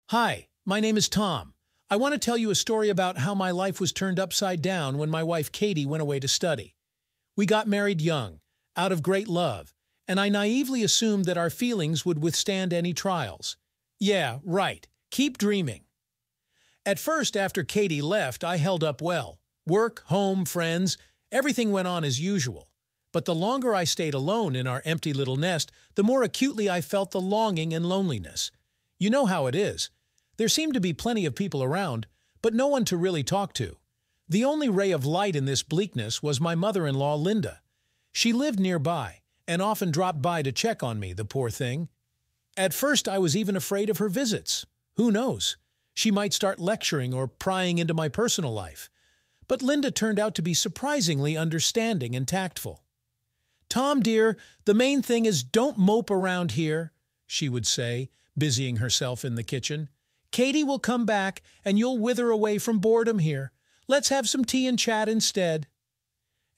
Hi, my name is Tom. I want to tell you a story about how my life was turned upside down when my wife Katie went away to study. We got married young, out of great love, and I naively assumed that our feelings would withstand any trials. Yeah, right. Keep dreaming. At first, after Katie left, I held up well. Work, home, friends, everything went on as usual. But the longer I stayed alone in our empty little nest, the more acutely I felt the longing and loneliness. You know how it is. There seemed to be plenty of people around, but no one to really talk to. The only ray of light in this bleakness was my mother-in-law, Linda. She lived nearby, and often dropped by to check on me, the poor thing. At first, I was even afraid of her visits. Who knows? She might start lecturing or prying into my personal life. But Linda turned out to be surprisingly understanding and tactful. "Tom, dear, the main thing is don't mope around here," she would say, busying herself in the kitchen. "Katie will come back, and you'll wither away from boredom here. Let's have some tea and chat instead."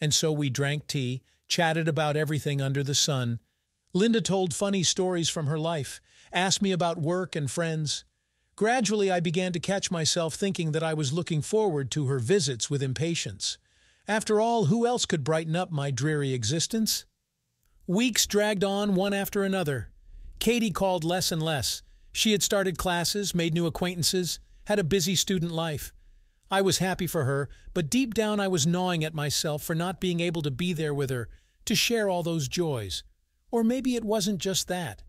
And so we drank tea, chatted about everything under the sun. Linda told funny stories from her life, asked me about work and friends. Gradually, I began to catch myself thinking that I was looking forward to her visits with impatience. After all, who else could brighten up my dreary existence? Weeks dragged on one after another. Katie called less and less. She had started classes, made new acquaintances, had a busy student life. I was happy for her, but deep down I was gnawing at myself for not being able to be there with her, to share all those joys. Or maybe it wasn't just that.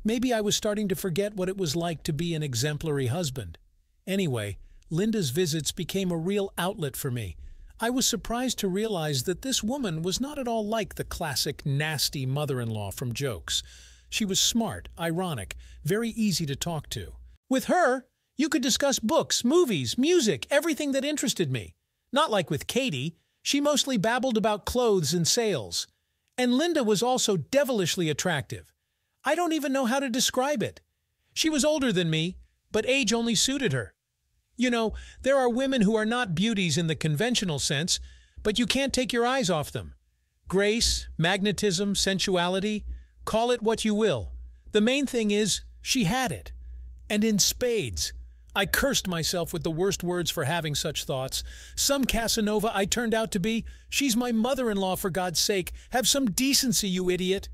Maybe I was starting to forget what it was like to be an exemplary husband. Anyway, Linda's visits became a real outlet for me. I was surprised to realize that this woman was not at all like the classic nasty mother-in-law from Jokes. She was smart, ironic, very easy to talk to. With her, you could discuss books, movies, music, everything that interested me. Not like with Katie. She mostly babbled about clothes and sales. And Linda was also devilishly attractive. I don't even know how to describe it. She was older than me, but age only suited her. You know, there are women who are not beauties in the conventional sense, but you can't take your eyes off them. Grace, magnetism, sensuality, call it what you will. The main thing is, she had it. And in spades. I cursed myself with the worst words for having such thoughts. Some Casanova I turned out to be. She's my mother-in-law, for God's sake. Have some decency, you idiot.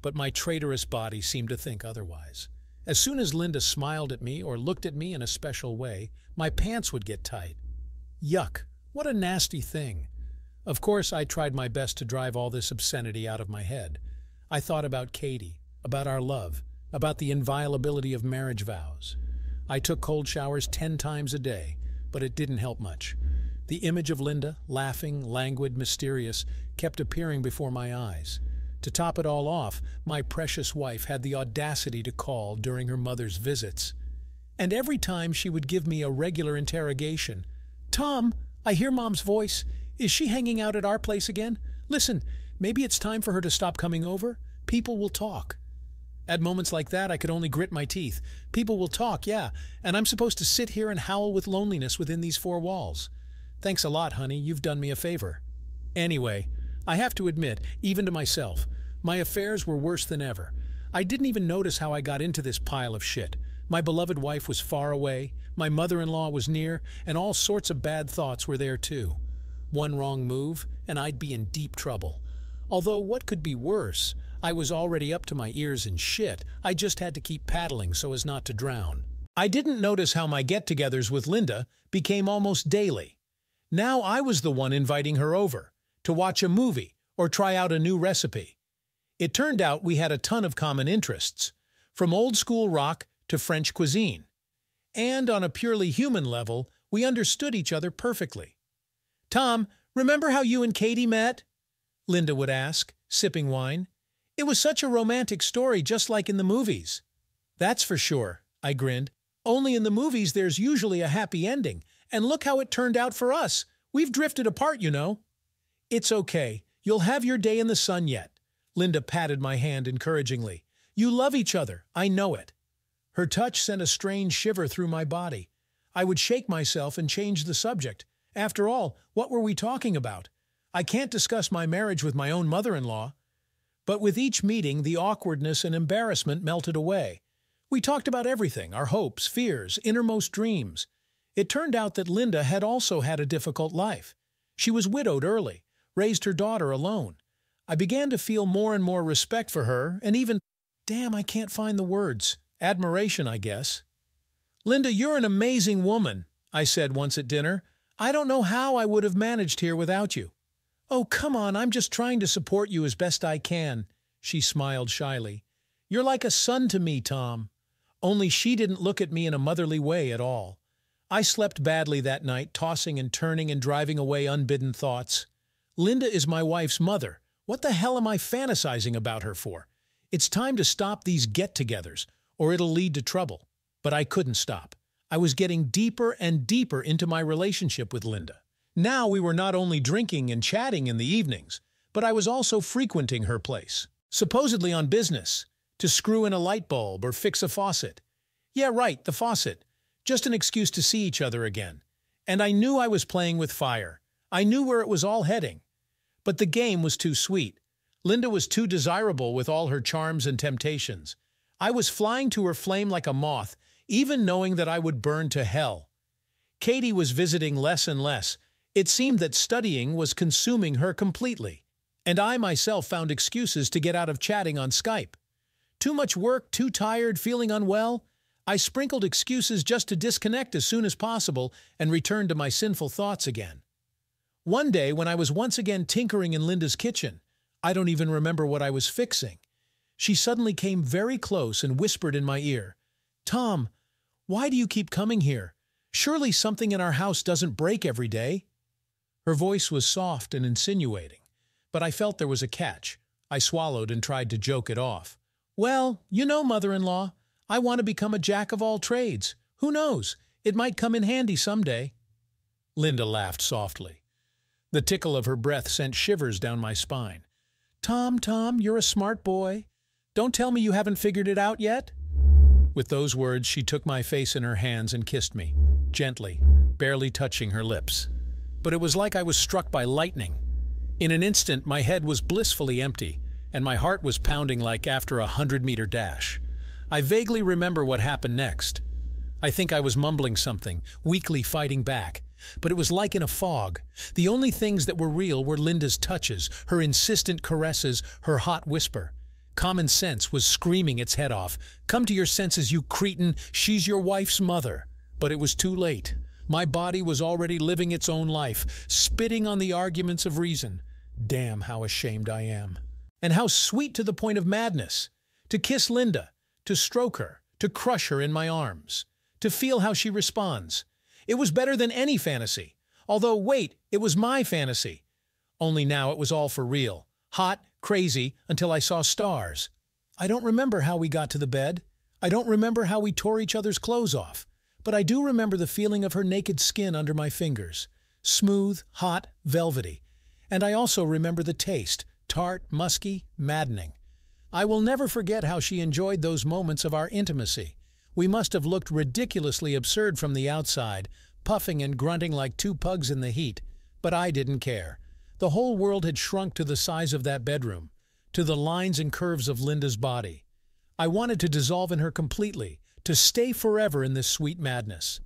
But my traitorous body seemed to think otherwise. As soon as Linda smiled at me or looked at me in a special way, my pants would get tight. Yuck, what a nasty thing. Of course, I tried my best to drive all this obscenity out of my head. I thought about Katie, about our love, about the inviolability of marriage vows. I took cold showers 10 times a day, but it didn't help much. The image of Linda, laughing, languid, mysterious, kept appearing before my eyes. To top it all off, my precious wife had the audacity to call during her mother's visits. And every time she would give me a regular interrogation. "Tom, I hear Mom's voice. Is she hanging out at our place again? Listen, maybe it's time for her to stop coming over. People will talk." At moments like that, I could only grit my teeth. People will talk, yeah, and I'm supposed to sit here and howl with loneliness within these 4 walls. Thanks a lot, honey. You've done me a favor. Anyway, I have to admit, even to myself, my affairs were worse than ever. I didn't even notice how I got into this pile of shit. My beloved wife was far away, my mother-in-law was near, and all sorts of bad thoughts were there too. One wrong move, and I'd be in deep trouble. Although what could be worse? I was already up to my ears in shit. I just had to keep paddling so as not to drown. I didn't notice how my get-togethers with Linda became almost daily. Now I was the one inviting her over, to watch a movie or try out a new recipe. It turned out we had a ton of common interests, from old-school rock to French cuisine. And on a purely human level, we understood each other perfectly. "Tom, remember how you and Katie met?" Linda would ask, sipping wine. "It was such a romantic story, just like in the movies." "That's for sure," I grinned. "Only in the movies there's usually a happy ending, and look how it turned out for us. We've drifted apart, you know." "It's okay. You'll have your day in the sun yet." Linda patted my hand encouragingly. "You love each other, I know it." Her touch sent a strange shiver through my body. I would shake myself and change the subject. After all, what were we talking about? I can't discuss my marriage with my own mother-in-law. But with each meeting, the awkwardness and embarrassment melted away. We talked about everything, our hopes, fears, innermost dreams. It turned out that Linda had also had a difficult life. She was widowed early, raised her daughter alone. I began to feel more and more respect for her, and even, damn, I can't find the words, admiration, I guess. "Linda, you're an amazing woman," I said once at dinner. "I don't know how I would have managed here without you." "Oh, come on, I'm just trying to support you as best I can," she smiled shyly. "You're like a son to me, Tom." Only she didn't look at me in a motherly way at all. I slept badly that night, tossing and turning and driving away unbidden thoughts. Linda is my wife's mother. What the hell am I fantasizing about her for? It's time to stop these get-togethers, or it'll lead to trouble. But I couldn't stop. I was getting deeper and deeper into my relationship with Linda. Now we were not only drinking and chatting in the evenings, but I was also frequenting her place, supposedly on business, to screw in a light bulb or fix a faucet. Yeah, right, the faucet. Just an excuse to see each other again. And I knew I was playing with fire. I knew where it was all heading. But the game was too sweet. Linda was too desirable with all her charms and temptations. I was flying to her flame like a moth, even knowing that I would burn to hell. Katie was visiting less and less. It seemed that studying was consuming her completely. And I myself found excuses to get out of chatting on Skype. Too much work, too tired, feeling unwell? I sprinkled excuses just to disconnect as soon as possible and return to my sinful thoughts again. One day, when I was once again tinkering in Linda's kitchen, I don't even remember what I was fixing, she suddenly came very close and whispered in my ear, "Tom, why do you keep coming here? Surely something in our house doesn't break every day." Her voice was soft and insinuating, but I felt there was a catch. I swallowed and tried to joke it off. "Well, you know, mother-in-law, I want to become a jack of all trades. Who knows? It might come in handy someday." Linda laughed softly. The tickle of her breath sent shivers down my spine. Tom, you're a smart boy. Don't tell me you haven't figured it out yet?" With those words, she took my face in her hands and kissed me, gently, barely touching her lips. But it was like I was struck by lightning. In an instant, my head was blissfully empty, and my heart was pounding like after a 100-meter dash. I vaguely remember what happened next. I think I was mumbling something, weakly fighting back. But it was like in a fog. The only things that were real were Linda's touches, her insistent caresses, her hot whisper. Common sense was screaming its head off. "Come to your senses, you cretin! She's your wife's mother." But it was too late. My body was already living its own life, spitting on the arguments of reason. Damn, how ashamed I am. And how sweet to the point of madness. To kiss Linda, to stroke her, to crush her in my arms, to feel how she responds. It was better than any fantasy. Although, wait, it was my fantasy. Only now it was all for real. Hot, crazy, until I saw stars. I don't remember how we got to the bed. I don't remember how we tore each other's clothes off. But I do remember the feeling of her naked skin under my fingers. Smooth, hot, velvety. And I also remember the taste, tart, musky, maddening. I will never forget how she enjoyed those moments of our intimacy. We must have looked ridiculously absurd from the outside, puffing and grunting like two pugs in the heat. But I didn't care. The whole world had shrunk to the size of that bedroom, to the lines and curves of Linda's body. I wanted to dissolve in her completely, to stay forever in this sweet madness.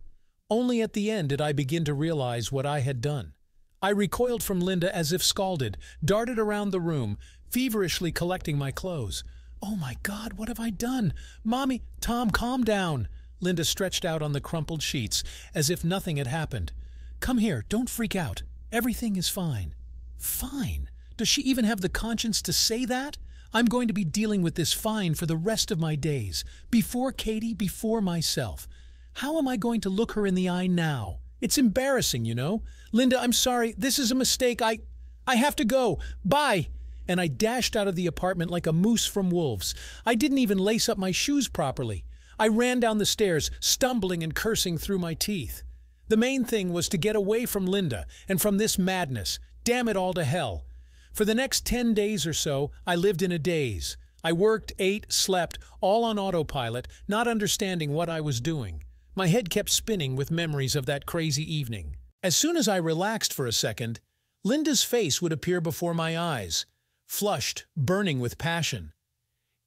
Only at the end did I begin to realize what I had done. I recoiled from Linda as if scalded, darted around the room, feverishly collecting my clothes. "Oh my God, what have I done? Mommy, Tom, calm down." Linda stretched out on the crumpled sheets, as if nothing had happened. "Come here, don't freak out. Everything is fine." Fine? Does she even have the conscience to say that? I'm going to be dealing with this fine for the rest of my days. Before Katie, before myself. How am I going to look her in the eye now? It's embarrassing, you know. "Linda, I'm sorry. This is a mistake. I have to go. Bye." And I dashed out of the apartment like a moose from wolves. I didn't even lace up my shoes properly. I ran down the stairs, stumbling and cursing through my teeth. The main thing was to get away from Linda and from this madness. Damn it all to hell. For the next 10 days or so, I lived in a daze. I worked, ate, slept, all on autopilot, not understanding what I was doing. My head kept spinning with memories of that crazy evening. As soon as I relaxed for a second, Linda's face would appear before my eyes, flushed, burning with passion.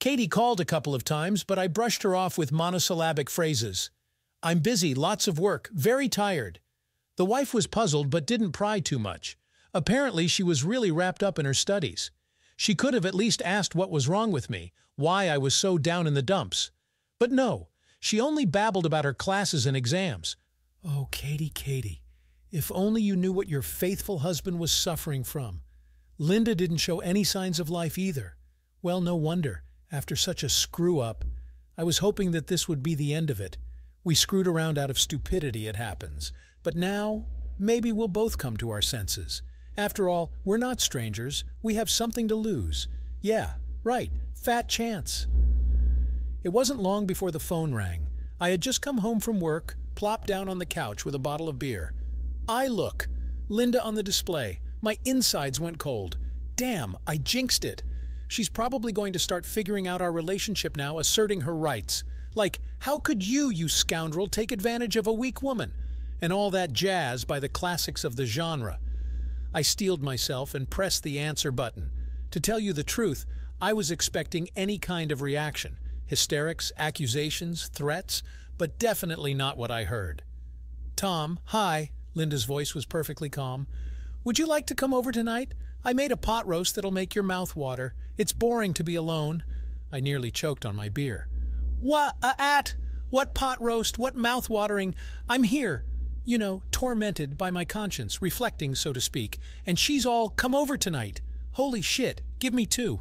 Katie called a couple of times, but I brushed her off with monosyllabic phrases. I'm busy, lots of work, very tired. The wife was puzzled but didn't pry too much. Apparently, she was really wrapped up in her studies. She could have at least asked what was wrong with me, why I was so down in the dumps. But no, she only babbled about her classes and exams. Oh, Katie, Katie, if only you knew what your faithful husband was suffering from. Linda didn't show any signs of life either. Well, no wonder, after such a screw-up. I was hoping that this would be the end of it. We screwed around out of stupidity, it happens. But now, maybe we'll both come to our senses. After all, we're not strangers. We have something to lose. Yeah, right, fat chance. It wasn't long before the phone rang. I had just come home from work, plopped down on the couch with a bottle of beer. Look, Linda on the display. My insides went cold. Damn, I jinxed it. She's probably going to start figuring out our relationship now, asserting her rights. Like, how could you scoundrel, take advantage of a weak woman? And all that jazz by the classics of the genre. I steeled myself and pressed the answer button. To tell you the truth, I was expecting any kind of reaction. Hysterics, accusations, threats, but definitely not what I heard. Tom, hi. Linda's voice was perfectly calm. Would you like to come over tonight? I made a pot roast that'll make your mouth water. It's boring to be alone. I nearly choked on my beer. What pot roast? What mouth-watering? I'm here, tormented by my conscience, reflecting, so to speak, and she's all, come over tonight. Holy shit, give me two.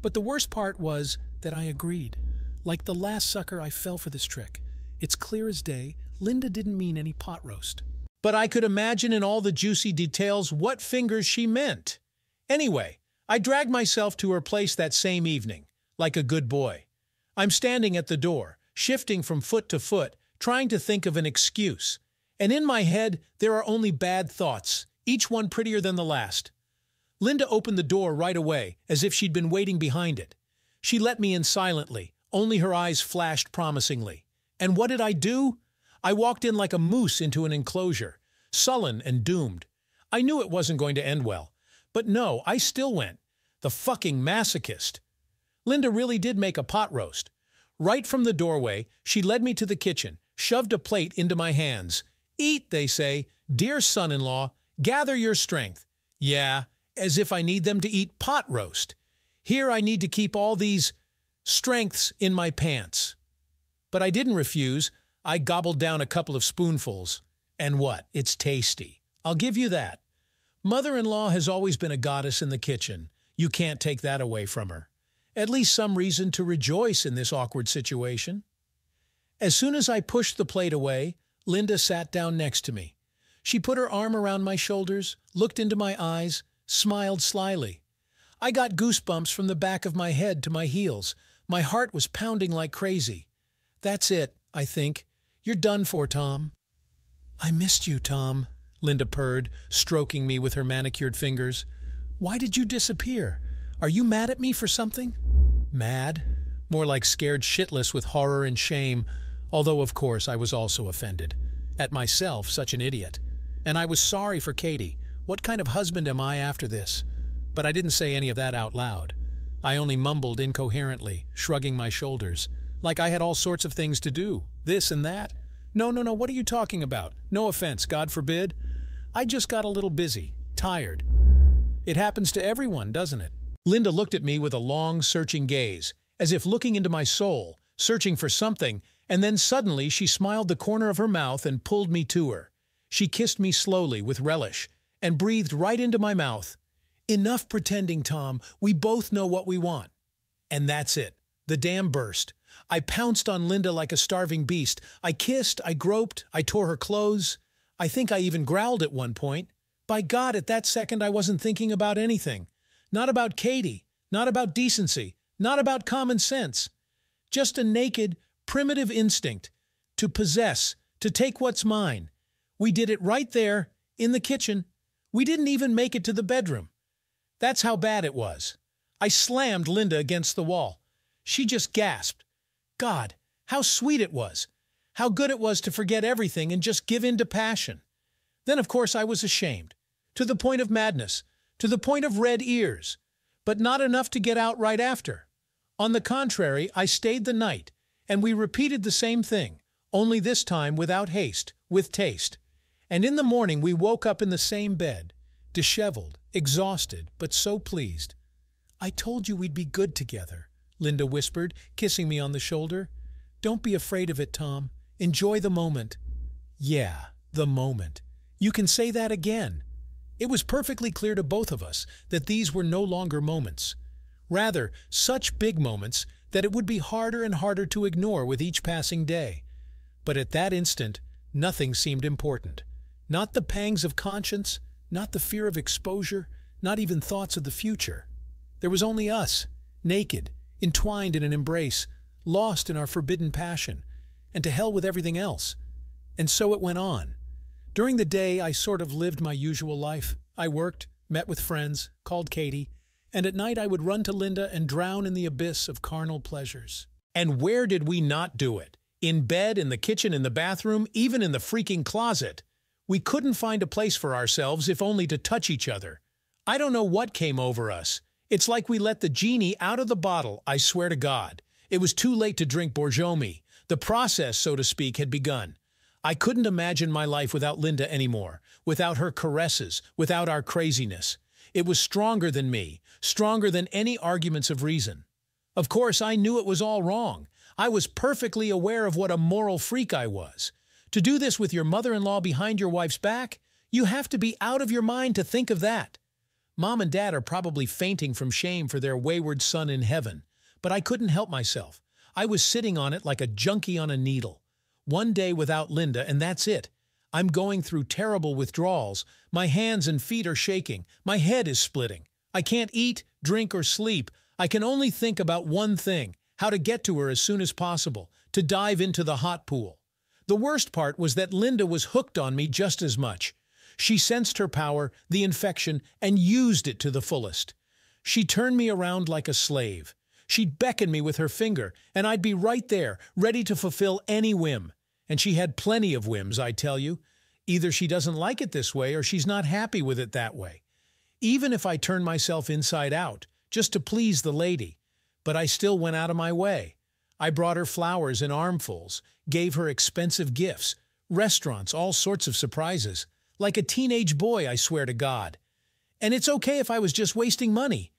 But the worst part was that I agreed. Like the last sucker, I fell for this trick. It's clear as day, Linda didn't mean any pot roast. But I could imagine in all the juicy details what fingers she meant. Anyway, I dragged myself to her place that same evening, like a good boy. I'm standing at the door, shifting from foot to foot, trying to think of an excuse. And in my head, there are only bad thoughts, each one prettier than the last. Linda opened the door right away, as if she'd been waiting behind it. She let me in silently, only her eyes flashed promisingly. And what did I do? I walked in like a moose into an enclosure, sullen and doomed. I knew it wasn't going to end well. But no, I still went. The fucking masochist. Linda really did make a pot roast. Right from the doorway, she led me to the kitchen, shoved a plate into my hands. Eat, they say, dear son-in-law, gather your strength. Yeah, as if I need them to eat pot roast. Here I need to keep all these strengths in my pants. But I didn't refuse. I gobbled down a couple of spoonfuls. And what? It's tasty. I'll give you that. Mother-in-law has always been a goddess in the kitchen. You can't take that away from her. At least some reason to rejoice in this awkward situation. As soon as I pushed the plate away, Linda sat down next to me. She put her arm around my shoulders, looked into my eyes, smiled slyly. I got goosebumps from the back of my head to my heels. My heart was pounding like crazy. That's it, I think. You're done for, Tom. I missed you, Tom, Linda purred, stroking me with her manicured fingers. Why did you disappear? Are you mad at me for something? Mad? More like scared shitless with horror and shame, although of course I was also offended. At myself, such an idiot. And I was sorry for Katie. What kind of husband am I after this? But I didn't say any of that out loud. I only mumbled incoherently, shrugging my shoulders, like I had all sorts of things to do, this and that. No, what are you talking about? No offense, God forbid. I just got a little busy, tired. It happens to everyone, doesn't it? Linda looked at me with a long, searching gaze, as if looking into my soul, searching for something, and then suddenly she smiled the corner of her mouth and pulled me to her. She kissed me slowly, with relish, and breathed right into my mouth. Enough pretending, Tom. We both know what we want. And that's it. The dam burst. I pounced on Linda like a starving beast. I kissed, I groped, I tore her clothes. I think I even growled at one point. By God, at that second I wasn't thinking about anything. Not about Katie, not about decency, not about common sense. Just a naked, primitive instinct. To possess, to take what's mine. We did it right there, in the kitchen. We didn't even make it to the bedroom. That's how bad it was. I slammed Linda against the wall. She just gasped. God, how sweet it was. How good it was to forget everything and just give in to passion. Then, of course, I was ashamed. To the point of madness. To the point of red ears. But not enough to get out right after. On the contrary, I stayed the night, and we repeated the same thing, only this time without haste, with taste. And in the morning we woke up in the same bed, disheveled, exhausted, but so pleased. "I told you we'd be good together," Linda whispered, kissing me on the shoulder. "Don't be afraid of it, Tom. Enjoy the moment." Yeah, the moment. You can say that again. It was perfectly clear to both of us that these were no longer moments. Rather, such big moments that it would be harder and harder to ignore with each passing day. But at that instant, nothing seemed important. Not the pangs of conscience, not the fear of exposure, not even thoughts of the future. There was only us, naked, entwined in an embrace, lost in our forbidden passion, and to hell with everything else. And so it went on. During the day, I sort of lived my usual life. I worked, met with friends, called Katie, and at night I would run to Linda and drown in the abyss of carnal pleasures. And where did we not do it? In bed, in the kitchen, in the bathroom, even in the freaking closet. We couldn't find a place for ourselves if only to touch each other. I don't know what came over us. It's like we let the genie out of the bottle, I swear to God. It was too late to drink Borjomi. The process, so to speak, had begun. I couldn't imagine my life without Linda anymore, without her caresses, without our craziness. It was stronger than me, stronger than any arguments of reason. Of course, I knew it was all wrong. I was perfectly aware of what a moral freak I was. To do this with your mother-in-law behind your wife's back, you have to be out of your mind to think of that. Mom and Dad are probably fainting from shame for their wayward son in heaven, but I couldn't help myself. I was sitting on it like a junkie on a needle. One day without Linda, and that's it. I'm going through terrible withdrawals. My hands and feet are shaking. My head is splitting. I can't eat, drink, or sleep. I can only think about one thing: how to get to her as soon as possible, to dive into the hot pool. The worst part was that Linda was hooked on me just as much. She sensed her power, the infection, and used it to the fullest. She turned me around like a slave. She'd beckon me with her finger, and I'd be right there, ready to fulfill any whim. And she had plenty of whims, I tell you. Either she doesn't like it this way or she's not happy with it that way. Even if I turned myself inside out, just to please the lady. But I still went out of my way. I brought her flowers in armfuls, gave her expensive gifts, restaurants, all sorts of surprises. Like a teenage boy, I swear to God. And it's okay if I was just wasting money.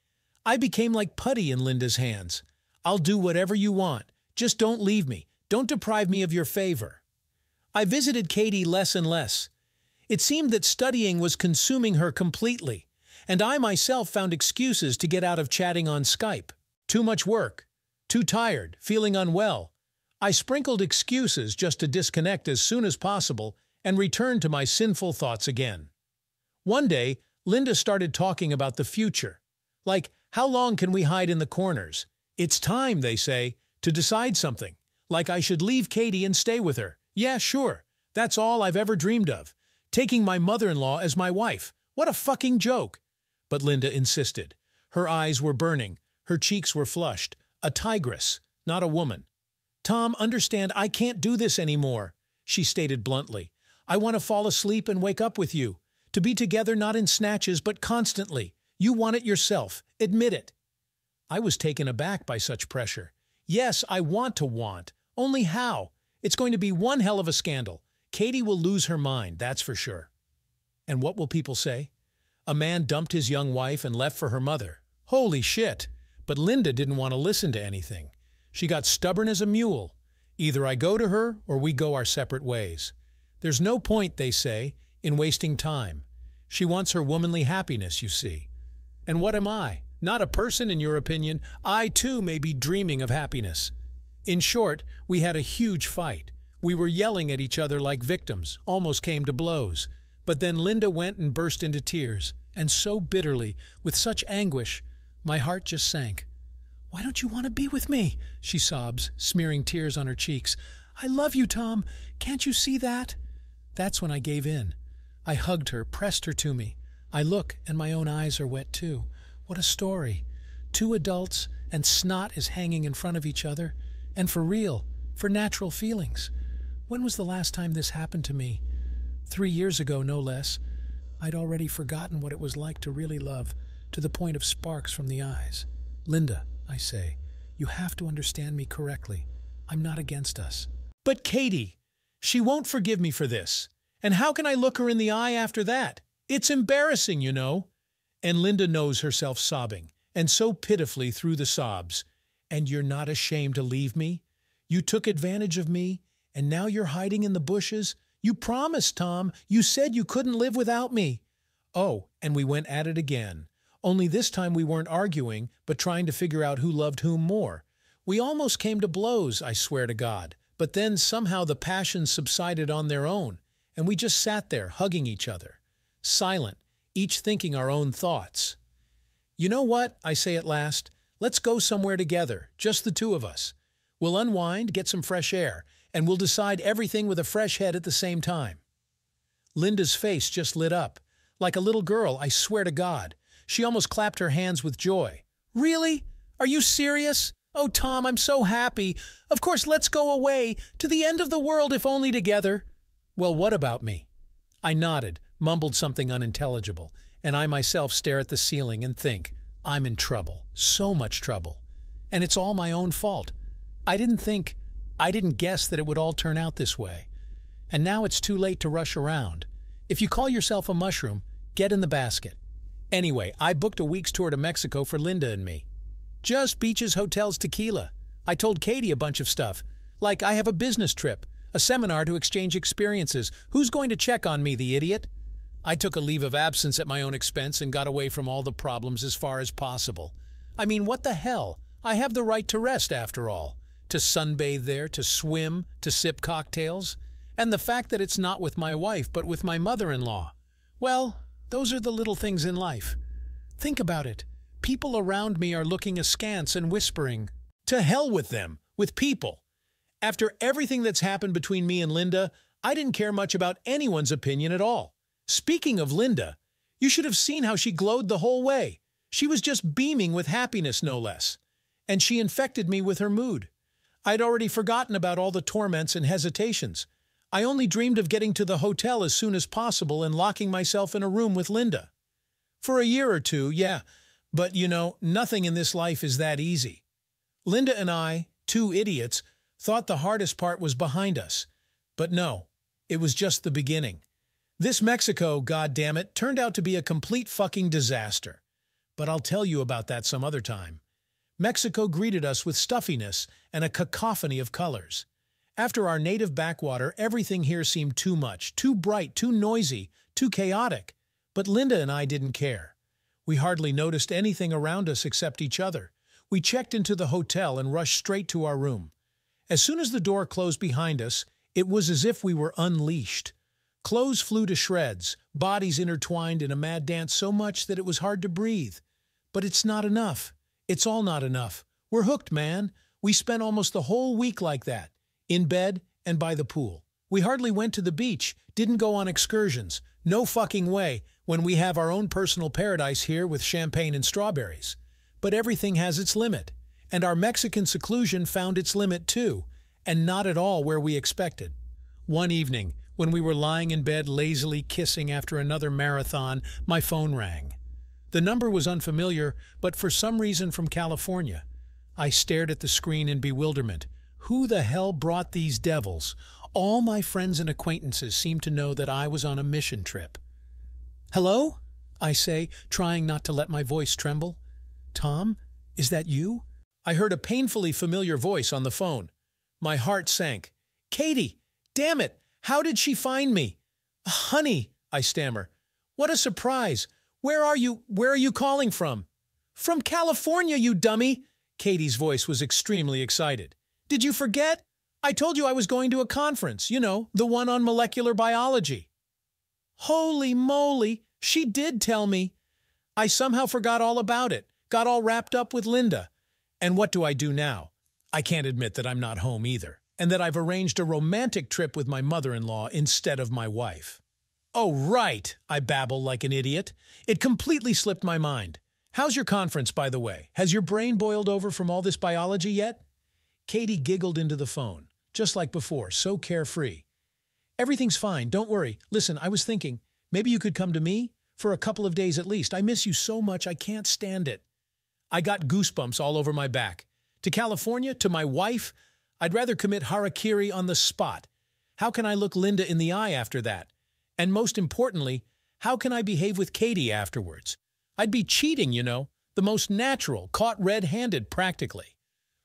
I became like putty in Linda's hands. "I'll do whatever you want. Just don't leave me. Don't deprive me of your favor." I visited Katie less and less. It seemed that studying was consuming her completely, and I myself found excuses to get out of chatting on Skype. Too much work, too tired, feeling unwell. I sprinkled excuses just to disconnect as soon as possible and return to my sinful thoughts again. One day, Linda started talking about the future. Like, how long can we hide in the corners? It's time, they say, to decide something. Like I should leave Katie and stay with her. Yeah, sure. That's all I've ever dreamed of. Taking my mother-in-law as my wife. What a fucking joke. But Linda insisted. Her eyes were burning. Her cheeks were flushed. A tigress, not a woman. "Tom, understand, I can't do this anymore," she stated bluntly. "I want to fall asleep and wake up with you. To be together not in snatches, but constantly. You want it yourself. Admit it." I was taken aback by such pressure. Yes, I want to want. Only how? It's going to be one hell of a scandal. Katie will lose her mind, that's for sure. And what will people say? A man dumped his young wife and left for her mother. Holy shit! But Linda didn't want to listen to anything. She got stubborn as a mule. Either I go to her or we go our separate ways. There's no point, they say, in wasting time. She wants her womanly happiness, you see. And what am I? Not a person, in your opinion. I, too, may be dreaming of happiness. In short, we had a huge fight. We were yelling at each other like victims, almost came to blows. But then Linda went and burst into tears, and so bitterly, with such anguish, my heart just sank. "Why don't you want to be with me?" she sobs, smearing tears on her cheeks. "I love you, Tom. Can't you see that?" That's when I gave in. I hugged her, pressed her to me. I look, and my own eyes are wet too. What a story. Two adults, and snot is hanging in front of each other. And for real, for natural feelings. When was the last time this happened to me? 3 years ago, no less. I'd already forgotten what it was like to really love, to the point of sparks from the eyes. "Linda," I say, You have to understand me correctly. I'm not against us. But Katie, she won't forgive me for this. And how can I look her in the eye after that? It's embarrassing, you know. And Linda knows herself sobbing, and so pitifully through the sobs. And you're not ashamed to leave me? You took advantage of me, and now you're hiding in the bushes? You promised, Tom. You said you couldn't live without me. Oh, and we went at it again. Only this time we weren't arguing, but trying to figure out who loved whom more. We almost came to blows, I swear to God. But then somehow the passions subsided on their own, and we just sat there hugging each other, silent, each thinking our own thoughts. You know what, I say at last, let's go somewhere together, just the two of us. We'll unwind, get some fresh air, and we'll decide everything with a fresh head at the same time. Linda's face just lit up. Like a little girl, I swear to God. She almost clapped her hands with joy. Really? Are you serious? Oh, Tom, I'm so happy. Of course, let's go away, to the end of the world if only together. Well, what about me? I nodded, mumbled something unintelligible, and I myself stare at the ceiling and think, I'm in trouble, so much trouble. And it's all my own fault. I didn't guess that it would all turn out this way. And now it's too late to rush around. If you call yourself a mushroom, get in the basket. Anyway, I booked a week's tour to Mexico for Linda and me. Just beaches, hotels, tequila. I told Katie a bunch of stuff. Like I have a business trip, a seminar to exchange experiences. Who's going to check on me, the idiot? I took a leave of absence at my own expense and got away from all the problems as far as possible. I mean, what the hell? I have the right to rest after all. To sunbathe there, to swim, to sip cocktails. And the fact that it's not with my wife, but with my mother-in-law. Well, those are the little things in life. Think about it. People around me are looking askance and whispering, to hell with them, with people. After everything that's happened between me and Linda, I didn't care much about anyone's opinion at all. Speaking of Linda, you should have seen how she glowed the whole way. She was just beaming with happiness, no less. And she infected me with her mood. I'd already forgotten about all the torments and hesitations. I only dreamed of getting to the hotel as soon as possible and locking myself in a room with Linda. For a year or two, yeah, but you know, nothing in this life is that easy. Linda and I, two idiots, thought the hardest part was behind us. But no, it was just the beginning. This Mexico, goddammit, turned out to be a complete fucking disaster. But I'll tell you about that some other time. Mexico greeted us with stuffiness and a cacophony of colors. After our native backwater, everything here seemed too much, too bright, too noisy, too chaotic. But Linda and I didn't care. We hardly noticed anything around us except each other. We checked into the hotel and rushed straight to our room. As soon as the door closed behind us, it was as if we were unleashed. Clothes flew to shreds, bodies intertwined in a mad dance so much that it was hard to breathe. But it's not enough. It's all not enough. We're hooked, man. We spent almost the whole week like that, in bed and by the pool. We hardly went to the beach, didn't go on excursions. No fucking way, when we have our own personal paradise here with champagne and strawberries. But everything has its limit, and our Mexican seclusion found its limit too, and not at all where we expected. One evening, when we were lying in bed lazily kissing after another marathon, my phone rang. The number was unfamiliar, but for some reason from California. I stared at the screen in bewilderment. Who the hell brought these devils? All my friends and acquaintances seemed to know that I was on a mission trip. "Hello?" I say, trying not to let my voice tremble. "Tom, is that you?" I heard a painfully familiar voice on the phone. My heart sank. "Katie! Damn it! How did she find me?" "Honey," I stammer. "What a surprise! Where are you? Where are you calling from?" "From California, you dummy!" Katie's voice was extremely excited. "Did you forget? I told you I was going to a conference, you know, the one on molecular biology." Holy moly, she did tell me. I somehow forgot all about it, got all wrapped up with Linda. And what do I do now? I can't admit that I'm not home either, and that I've arranged a romantic trip with my mother-in-law instead of my wife. "Oh, right," I babble like an idiot. It completely slipped my mind. "How's your conference, by the way? Has your brain boiled over from all this biology yet?" Katie giggled into the phone, just like before, so carefree. "Everything's fine, don't worry. Listen, I was thinking, maybe you could come to me? For a couple of days at least. I miss you so much, I can't stand it." I got goosebumps all over my back. To California? To my wife? I'd rather commit harakiri on the spot. How can I look Linda in the eye after that? And most importantly, how can I behave with Katie afterwards? I'd be cheating, you know, the most natural, caught red-handed practically.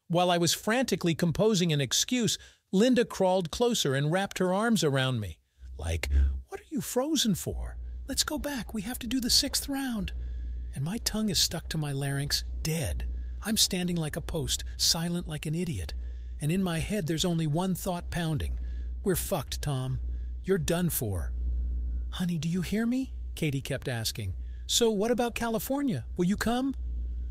While I was frantically composing an excuse, Linda crawled closer and wrapped her arms around me. Like, what are you frozen for? Let's go back, we have to do the 6th round. And my tongue is stuck to my larynx, dead. I'm standing like a post, silent like an idiot. And in my head there's only one thought pounding. We're fucked, Tom. You're done for. Honey, do you hear me? Katie kept asking. So what about California? Will you come?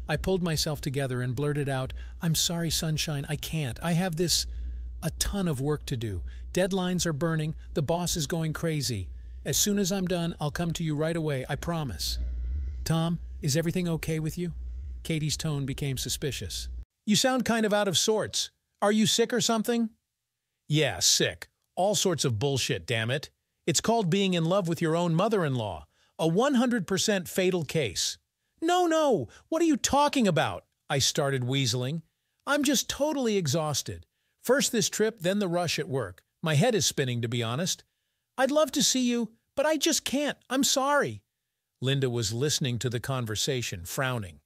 I pulled myself together and blurted out, I'm sorry, sunshine, I can't. I have a ton of work to do. Deadlines are burning. The boss is going crazy. As soon as I'm done, I'll come to you right away, I promise. Tom, is everything okay with you? Katie's tone became suspicious. You sound kind of out of sorts. Are you sick or something? Yeah, sick. All sorts of bullshit, damn it. It's called being in love with your own mother-in-law. A 100% fatal case. No, what are you talking about? I started weaseling. I'm just totally exhausted. First this trip, then the rush at work. My head is spinning, to be honest. I'd love to see you, but I just can't. I'm sorry. Linda was listening to the conversation, frowning.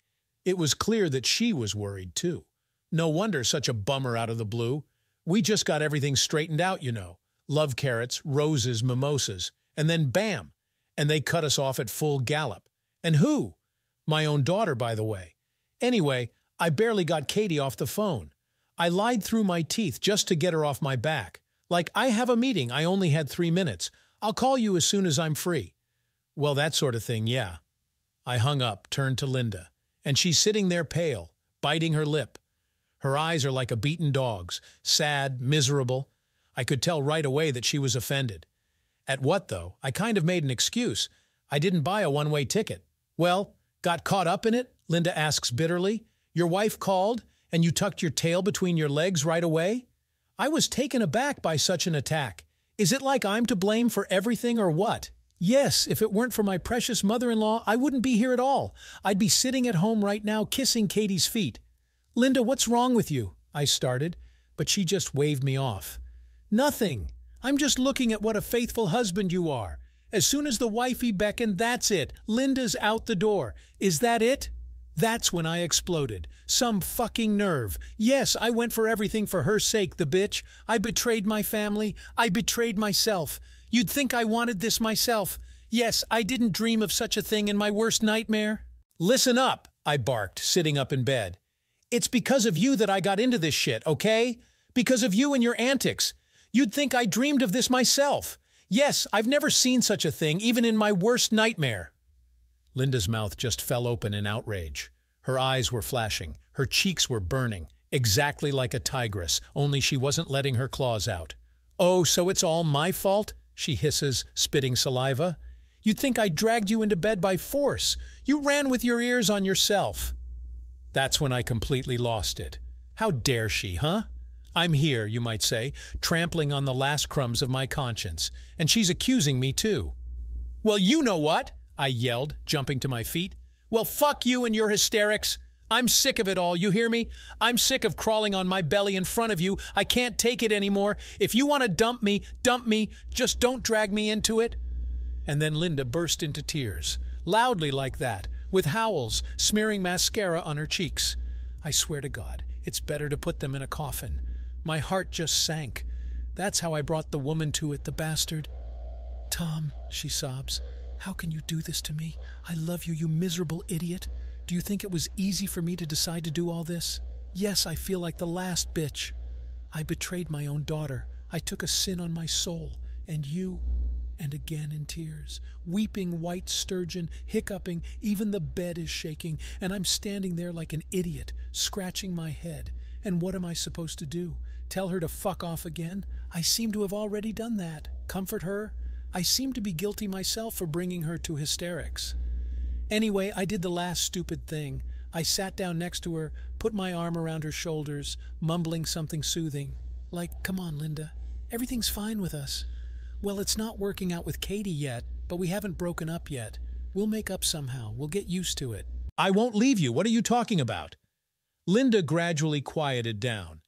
It was clear that she was worried, too. No wonder such a bummer out of the blue. We just got everything straightened out, you know. Love carrots, roses, mimosas. And then bam! And they cut us off at full gallop. And who? My own daughter, by the way. Anyway, I barely got Katie off the phone. I lied through my teeth just to get her off my back. Like, I have a meeting, I only had 3 minutes. I'll call you as soon as I'm free. Well, that sort of thing, yeah. I hung up, turned to Linda. And she's sitting there pale, biting her lip. Her eyes are like a beaten dog's, sad, miserable. I could tell right away that she was offended. At what, though? I kind of made an excuse. I didn't buy a one-way ticket. Well, got caught up in it? Linda asks bitterly. Your wife called, and you tucked your tail between your legs right away? I was taken aback by such an attack. Is it like I'm to blame for everything or what? Yes, if it weren't for my precious mother-in-law, I wouldn't be here at all. I'd be sitting at home right now kissing Katie's feet. Linda, what's wrong with you? I started, but she just waved me off. Nothing. I'm just looking at what a faithful husband you are. As soon as the wifey beckoned, that's it. Linda's out the door. Is that it? That's when I exploded. Some fucking nerve. Yes, I went for everything for her sake, the bitch. I betrayed my family. I betrayed myself. You'd think I wanted this myself. Yes, I didn't dream of such a thing in my worst nightmare. Listen up, I barked, sitting up in bed. It's because of you that I got into this shit, okay? Because of you and your antics. You'd think I dreamed of this myself. Yes, I've never seen such a thing, even in my worst nightmare. Linda's mouth just fell open in outrage. Her eyes were flashing. Her cheeks were burning, exactly like a tigress, only she wasn't letting her claws out. Oh, so it's all my fault? She hisses, spitting saliva. You'd think I dragged you into bed by force. You ran with your ears on yourself. That's when I completely lost it. How dare she, huh? I'm here, you might say, trampling on the last crumbs of my conscience. And she's accusing me, too. Well, you know what? I yelled, jumping to my feet. Well, fuck you and your hysterics. I'm sick of it all, you hear me? I'm sick of crawling on my belly in front of you. I can't take it anymore. If you want to dump me, dump me. Just don't drag me into it. And then Linda burst into tears, loudly like that, with howls, smearing mascara on her cheeks. I swear to God, it's better to put them in a coffin. My heart just sank. That's how I brought the woman to it, the bastard. Tom, she sobs, how can you do this to me? I love you, you miserable idiot. Do you think it was easy for me to decide to do all this? Yes, I feel like the last bitch. I betrayed my own daughter. I took a sin on my soul. And you... And again in tears, weeping white sturgeon, hiccuping, even the bed is shaking, and I'm standing there like an idiot, scratching my head. And what am I supposed to do? Tell her to fuck off again? I seem to have already done that. Comfort her? I seem to be guilty myself for bringing her to hysterics. Anyway, I did the last stupid thing. I sat down next to her, put my arm around her shoulders, mumbling something soothing. Like, come on, Linda. Everything's fine with us. Well, it's not working out with Katie yet, but we haven't broken up yet. We'll make up somehow. We'll get used to it. I won't leave you. What are you talking about? Linda gradually quieted down.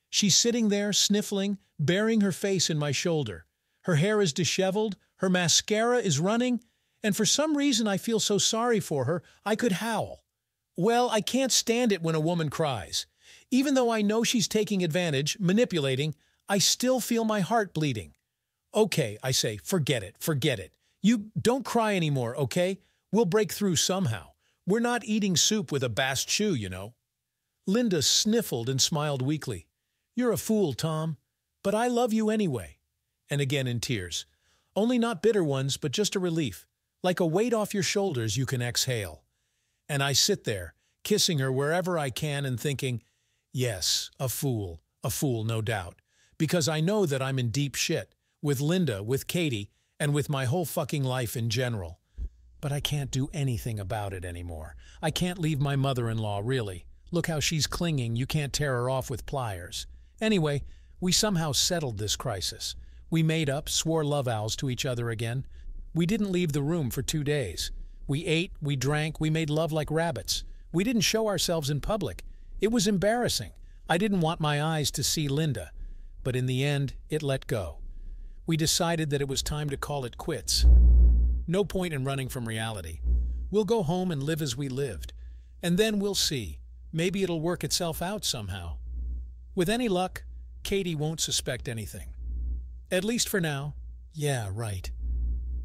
She's sitting there, sniffling, burying her face in my shoulder. Her hair is disheveled, her mascara is running, and for some reason I feel so sorry for her, I could howl. Well, I can't stand it when a woman cries. Even though I know she's taking advantage, manipulating, I still feel my heart bleeding. Okay, I say, forget it, forget it. You don't cry anymore, okay? We'll break through somehow. We're not eating soup with a bast shoe, you know. Linda sniffled and smiled weakly. You're a fool, Tom, but I love you anyway. And again in tears. Only not bitter ones, but just a relief. Like a weight off your shoulders you can exhale. And I sit there, kissing her wherever I can and thinking, yes, a fool no doubt. Because I know that I'm in deep shit, with Linda, with Katie, and with my whole fucking life in general. But I can't do anything about it anymore. I can't leave my mother-in-law, really. Look how she's clinging, you can't tear her off with pliers. Anyway, we somehow settled this crisis. We made up, swore love vows to each other again. We didn't leave the room for 2 days. We ate, we drank, we made love like rabbits. We didn't show ourselves in public. It was embarrassing. I didn't want my eyes to see Linda. But in the end, it let go. We decided that it was time to call it quits. No point in running from reality. We'll go home and live as we lived. And then we'll see. Maybe it'll work itself out somehow. With any luck, Katie won't suspect anything. At least for now. Yeah, right.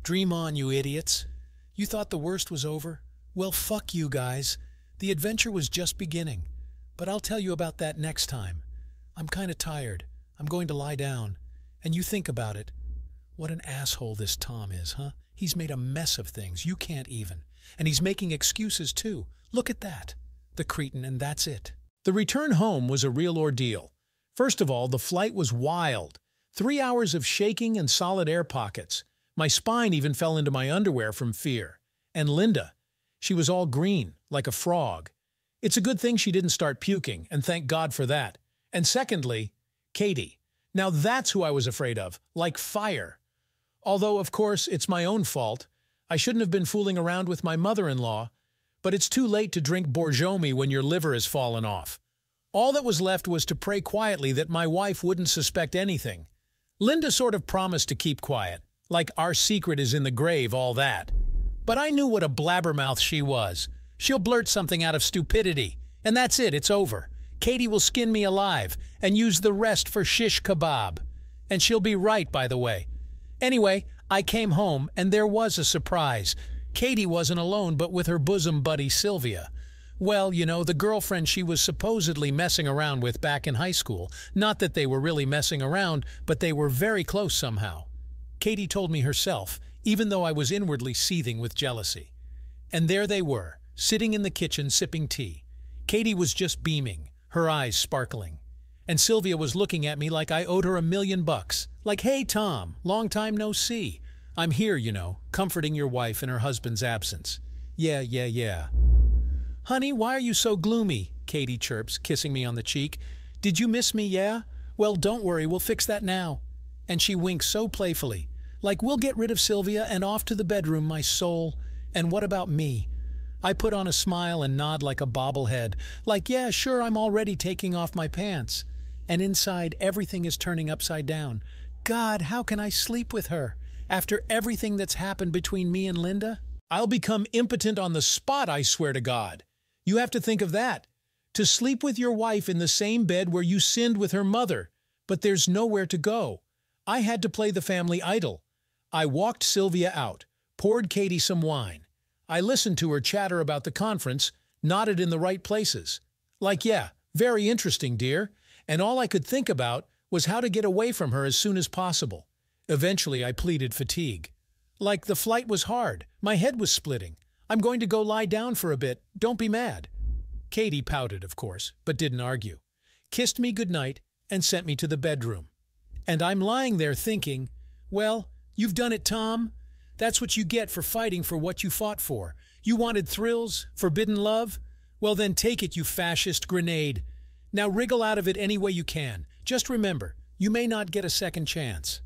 Dream on, you idiots. You thought the worst was over? Well, fuck you guys. The adventure was just beginning. But I'll tell you about that next time. I'm kind of tired. I'm going to lie down. And you think about it. What an asshole this Tom is, huh? He's made a mess of things. You can't even. And he's making excuses, too. Look at that. The cretin, and that's it. The return home was a real ordeal. First of all, the flight was wild. 3 hours of shaking and solid air pockets. My spine even fell into my underwear from fear. And Linda, she was all green, like a frog. It's a good thing she didn't start puking, and thank God for that. And secondly, Katie. Now that's who I was afraid of, like fire. Although, of course, it's my own fault. I shouldn't have been fooling around with my mother-in-law, but it's too late to drink Borjomi when your liver has fallen off. All that was left was to pray quietly that my wife wouldn't suspect anything. Linda sort of promised to keep quiet, like our secret is in the grave, all that. But I knew what a blabbermouth she was. She'll blurt something out of stupidity, and that's it, it's over. Katie will skin me alive and use the rest for shish kebab. And she'll be right, by the way. Anyway, I came home, and there was a surprise. Katie wasn't alone, but with her bosom buddy Sylvia. Well, you know, the girlfriend she was supposedly messing around with back in high school. Not that they were really messing around, but they were very close somehow. Katie told me herself, even though I was inwardly seething with jealousy. And there they were, sitting in the kitchen sipping tea. Katie was just beaming, her eyes sparkling. And Sylvia was looking at me like I owed her $1 million. Like, hey, Tom, long time no see. I'm here, you know, comforting your wife in her husband's absence. Yeah. Honey, why are you so gloomy? Katie chirps, kissing me on the cheek. Did you miss me, yeah? Well, don't worry, we'll fix that now. And she winks so playfully. Like, we'll get rid of Sylvia and off to the bedroom, my soul. And what about me? I put on a smile and nod like a bobblehead. Like, yeah, sure, I'm already taking off my pants. And inside, everything is turning upside down. God, how can I sleep with her? After everything that's happened between me and Linda? I'll become impotent on the spot, I swear to God. You have to think of that. To sleep with your wife in the same bed where you sinned with her mother. But there's nowhere to go. I had to play the family idol. I walked Sylvia out, poured Katie some wine. I listened to her chatter about the conference, nodded in the right places. Like, yeah, very interesting, dear. And all I could think about was how to get away from her as soon as possible. Eventually, I pleaded fatigue. Like, the flight was hard. My head was splitting. I'm going to go lie down for a bit. Don't be mad. Katie pouted, of course, but didn't argue. Kissed me goodnight and sent me to the bedroom. And I'm lying there thinking, well, you've done it, Tom. That's what you get for fighting for what you fought for. You wanted thrills, forbidden love? Well, then take it, you fascist grenade. Now wriggle out of it any way you can. Just remember, you may not get a second chance.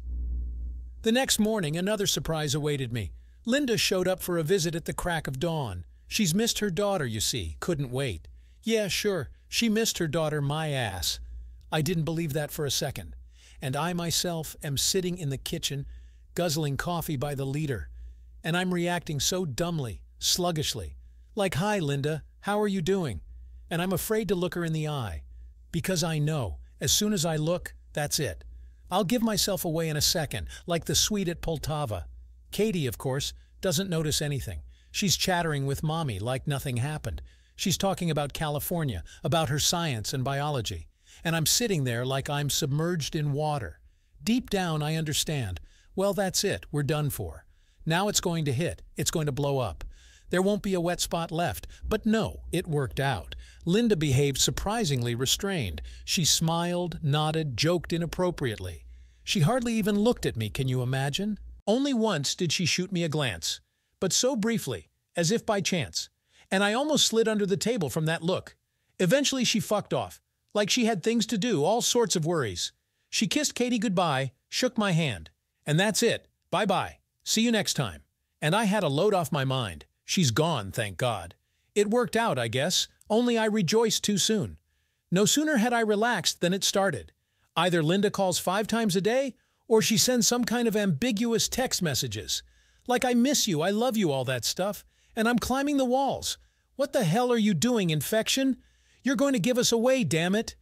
The next morning, another surprise awaited me. Linda showed up for a visit at the crack of dawn. She's missed her daughter, you see. Couldn't wait. Yeah, sure. She missed her daughter my ass. I didn't believe that for a second. And I myself am sitting in the kitchen, guzzling coffee by the liter. And I'm reacting so dumbly, sluggishly. Like, "Hi, Linda, how are you doing?" And I'm afraid to look her in the eye. Because I know, as soon as I look, that's it. I'll give myself away in a second, like the suite at Poltava. Katie, of course, doesn't notice anything. She's chattering with Mommy like nothing happened. She's talking about California, about her science and biology. And I'm sitting there like I'm submerged in water. Deep down, I understand. Well, that's it. We're done for. Now it's going to hit. It's going to blow up. There won't be a wet spot left. But no, it worked out. Linda behaved surprisingly restrained. She smiled, nodded, joked inappropriately. She hardly even looked at me, can you imagine? Only once did she shoot me a glance, but so briefly, as if by chance. And I almost slid under the table from that look. Eventually she fucked off, like she had things to do, all sorts of worries. She kissed Katie goodbye, shook my hand. And that's it. Bye-bye. See you next time. And I had a load off my mind. She's gone, thank God. It worked out, I guess, only I rejoiced too soon. No sooner had I relaxed than it started. Either Linda calls 5 times a day, or she sends some kind of ambiguous text messages. Like, "I miss you, I love you," all that stuff. And I'm climbing the walls. "What the hell are you doing, infection? You're going to give us away, damn it."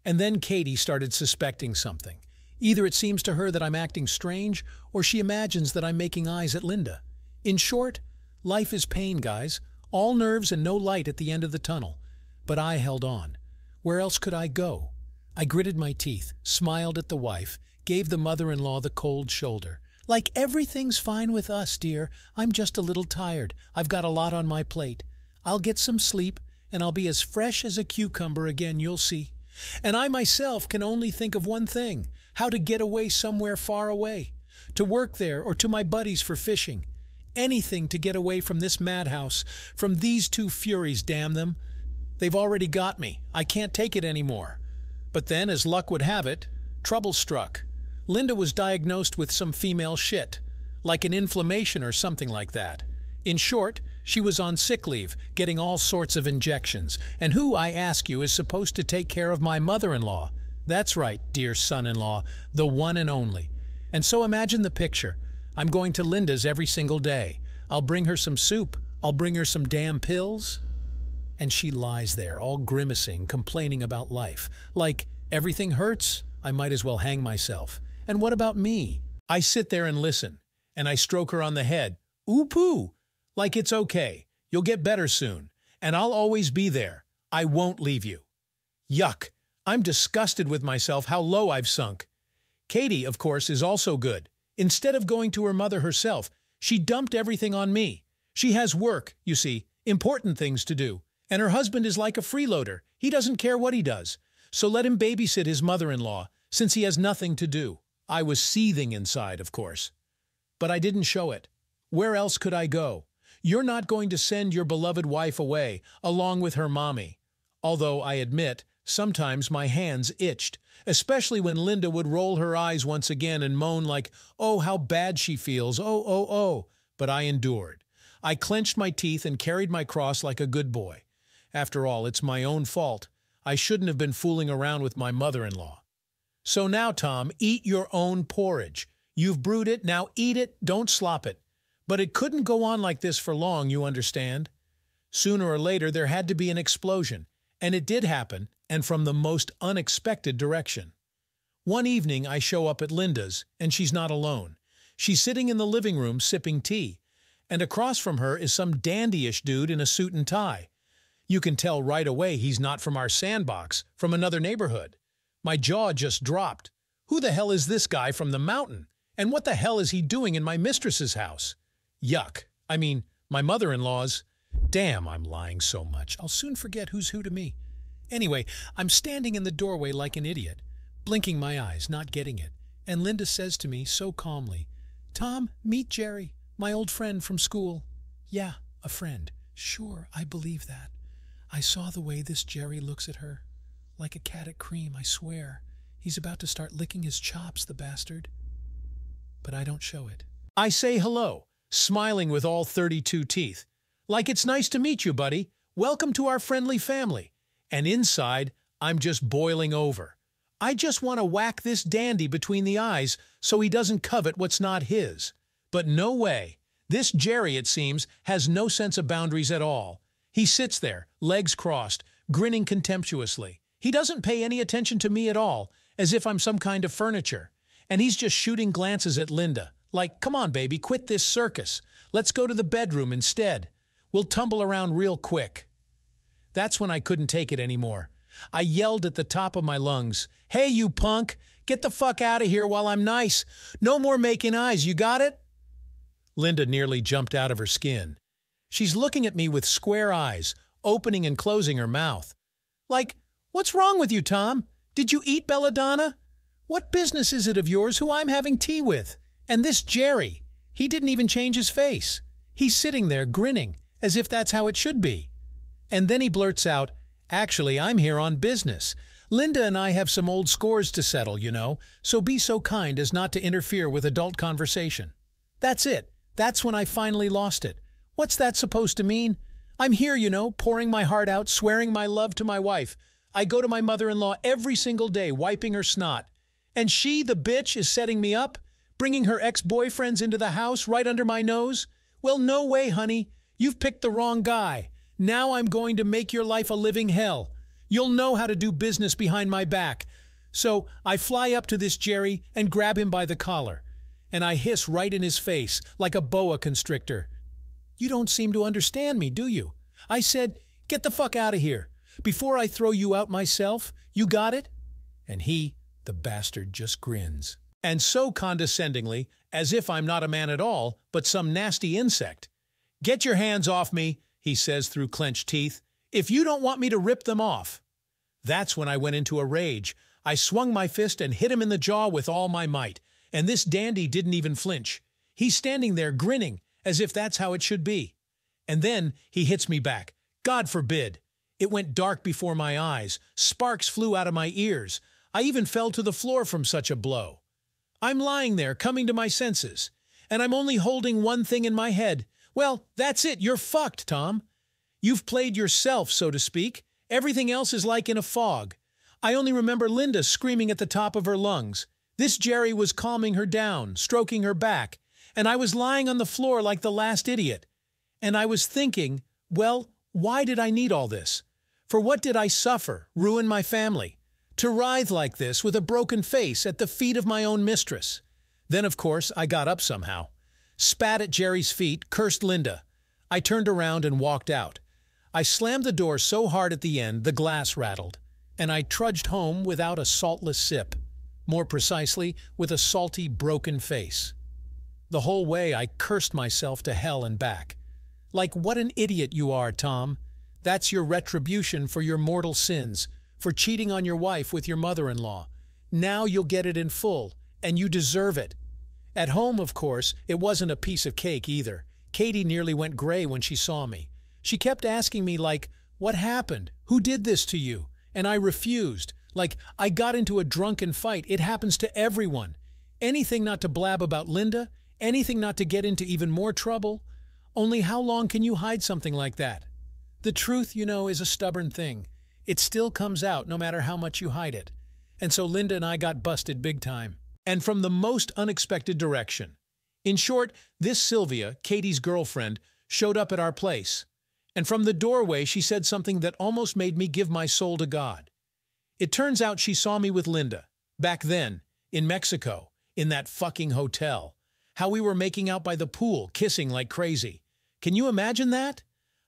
And then Katie started suspecting something. Either it seems to her that I'm acting strange, or she imagines that I'm making eyes at Linda. In short, life is pain, guys. All nerves and no light at the end of the tunnel. But I held on. Where else could I go? I gritted my teeth, smiled at the wife, gave the mother-in-law the cold shoulder. Like, "Everything's fine with us, dear. I'm just a little tired. I've got a lot on my plate. I'll get some sleep, and I'll be as fresh as a cucumber again, you'll see." And I myself can only think of one thing: how to get away somewhere far away. To work there, or to my buddies for fishing. Anything to get away from this madhouse, from these two furies, damn them. They've already got me. I can't take it anymore. But then, as luck would have it, trouble struck. Linda was diagnosed with some female shit, like an inflammation or something like that. In short, she was on sick leave, getting all sorts of injections. And who, I ask you, is supposed to take care of my mother-in-law? That's right, dear son-in-law, the one and only. And so imagine the picture. I'm going to Linda's every single day. I'll bring her some soup. I'll bring her some damn pills. And she lies there, all grimacing, complaining about life. Like, "Everything hurts? I might as well hang myself. And what about me?" I sit there and listen, and I stroke her on the head. "Ooh-poo! Like, it's okay. You'll get better soon. And I'll always be there. I won't leave you." Yuck! I'm disgusted with myself how low I've sunk. Katie, of course, is also good. Instead of going to her mother herself, she dumped everything on me. She has work, you see, important things to do. And her husband is like a freeloader. He doesn't care what he does. So let him babysit his mother-in-law, since he has nothing to do. I was seething inside, of course. But I didn't show it. Where else could I go? You're not going to send your beloved wife away, along with her mommy. Although, I admit, sometimes my hands itched, especially when Linda would roll her eyes once again and moan like, "Oh, how bad she feels, oh, oh, oh." But I endured. I clenched my teeth and carried my cross like a good boy. After all, it's my own fault. I shouldn't have been fooling around with my mother-in-law. So now, Tom, eat your own porridge. You've brewed it, now eat it, don't slop it. But it couldn't go on like this for long, you understand. Sooner or later, there had to be an explosion. And it did happen, and from the most unexpected direction. One evening, I show up at Linda's, and she's not alone. She's sitting in the living room sipping tea, and across from her is some dandyish dude in a suit and tie. You can tell right away he's not from our sandbox, from another neighborhood. My jaw just dropped. Who the hell is this guy from the mountain? And what the hell is he doing in my mistress's house? Yuck. I mean, my mother-in-law's. Damn, I'm lying so much. I'll soon forget who's who to me. Anyway, I'm standing in the doorway like an idiot, blinking my eyes, not getting it. And Linda says to me so calmly, "Tom, meet Jerry, my old friend from school." Yeah, a friend. Sure, I believe that. I saw the way this Jerry looks at her. Like a cat at cream, I swear. He's about to start licking his chops, the bastard. But I don't show it. I say hello, smiling with all 32 teeth. Like, "It's nice to meet you, buddy. Welcome to our friendly family." And inside, I'm just boiling over. I just want to whack this dandy between the eyes so he doesn't covet what's not his. But no way. This Jerry, it seems, has no sense of boundaries at all. He sits there, legs crossed, grinning contemptuously. He doesn't pay any attention to me at all, as if I'm some kind of furniture. And he's just shooting glances at Linda, like, come on, baby, quit this circus. Let's go to the bedroom instead. We'll tumble around real quick. That's when I couldn't take it anymore. I yelled at the top of my lungs, "Hey, you punk! Get the fuck out of here while I'm nice! No more making eyes, you got it?" Linda nearly jumped out of her skin. She's looking at me with square eyes, opening and closing her mouth. Like, what's wrong with you, Tom? Did you eat belladonna? What business is it of yours who I'm having tea with? And this Jerry, he didn't even change his face. He's sitting there grinning, as if that's how it should be. And then he blurts out, "Actually, I'm here on business. Linda and I have some old scores to settle, you know, so be so kind as not to interfere with adult conversation." That's it. That's when I finally lost it. What's that supposed to mean? I'm here, you know, pouring my heart out, swearing my love to my wife. I go to my mother-in-law every single day, wiping her snot. And she, the bitch, is setting me up, bringing her ex-boyfriends into the house right under my nose? Well, no way, honey. You've picked the wrong guy. Now I'm going to make your life a living hell. You'll know how to do business behind my back. So I fly up to this Jerry and grab him by the collar. And I hiss right in his face, like a boa constrictor. "You don't seem to understand me, do you? I said, get the fuck out of here. Before I throw you out myself, you got it?" And he, the bastard, just grins. And so condescendingly, as if I'm not a man at all, but some nasty insect. "Get your hands off me," he says through clenched teeth, "if you don't want me to rip them off." That's when I went into a rage. I swung my fist and hit him in the jaw with all my might. And this dandy didn't even flinch. He's standing there grinning, as if that's how it should be. And then he hits me back. God forbid. It went dark before my eyes. Sparks flew out of my ears. I even fell to the floor from such a blow. I'm lying there, coming to my senses. And I'm only holding one thing in my head. Well, that's it. You're fucked, Tom. You've played yourself, so to speak. Everything else is like in a fog. I only remember Linda screaming at the top of her lungs. This Jerry was calming her down, stroking her back, and I was lying on the floor like the last idiot. And I was thinking, well, why did I need all this? For what did I suffer, ruin my family? To writhe like this with a broken face at the feet of my own mistress. Then, of course, I got up somehow. Spat at Jerry's feet, cursed Linda. I turned around and walked out. I slammed the door so hard at the end the glass rattled, and I trudged home without a saltless sip. More precisely, with a salty, broken face. The whole way I cursed myself to hell and back. Like, what an idiot you are, Tom. That's your retribution for your mortal sins, for cheating on your wife with your mother-in-law. Now you'll get it in full, and you deserve it. At home, of course, it wasn't a piece of cake either. Katie nearly went gray when she saw me. She kept asking me, like, what happened? Who did this to you? And I refused. Like, I got into a drunken fight. It happens to everyone. Anything not to blab about Linda, anything not to get into even more trouble. Only how long can you hide something like that? The truth, you know, is a stubborn thing. It still comes out no matter how much you hide it. And so Linda and I got busted big time. And from the most unexpected direction. In short, this Sylvia, Katie's girlfriend, showed up at our place. And from the doorway she said something that almost made me give my soul to God. It turns out she saw me with Linda, back then, in Mexico, in that fucking hotel. How we were making out by the pool, kissing like crazy. Can you imagine that?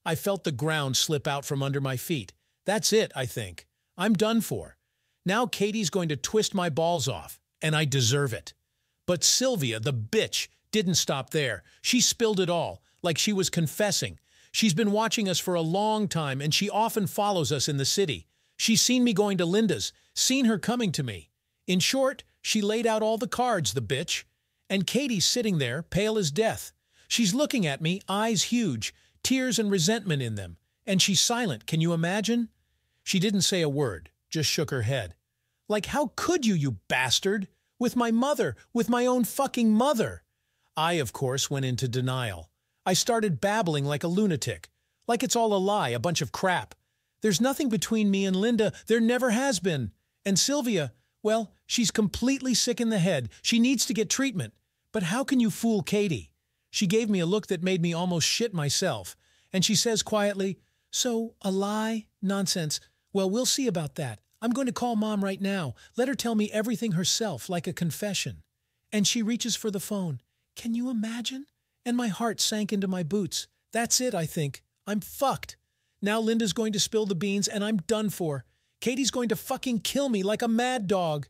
I felt the ground slip out from under my feet. That's it, I think. I'm done for. Now Katie's going to twist my balls off, and I deserve it. But Sylvia, the bitch, didn't stop there. She spilled it all, like she was confessing. She's been watching us for a long time, and she often follows us in the city. She's seen me going to Linda's, seen her coming to me. In short, she laid out all the cards, the bitch. And Katie's sitting there, pale as death. She's looking at me, eyes huge, tears and resentment in them. And she's silent, can you imagine? She didn't say a word, just shook her head. Like, how could you, you bastard? With my mother, with my own fucking mother. I, of course, went into denial. I started babbling like a lunatic. Like it's all a lie, a bunch of crap. There's nothing between me and Linda. There never has been. And Sylvia, well, she's completely sick in the head. She needs to get treatment. But how can you fool Katie? She gave me a look that made me almost shit myself. And she says quietly, "So, a lie? Nonsense. Well, we'll see about that. I'm going to call Mom right now. Let her tell me everything herself, like a confession." And she reaches for the phone. Can you imagine? And my heart sank into my boots. That's it, I think. I'm fucked. Now Linda's going to spill the beans and I'm done for. Katie's going to fucking kill me like a mad dog.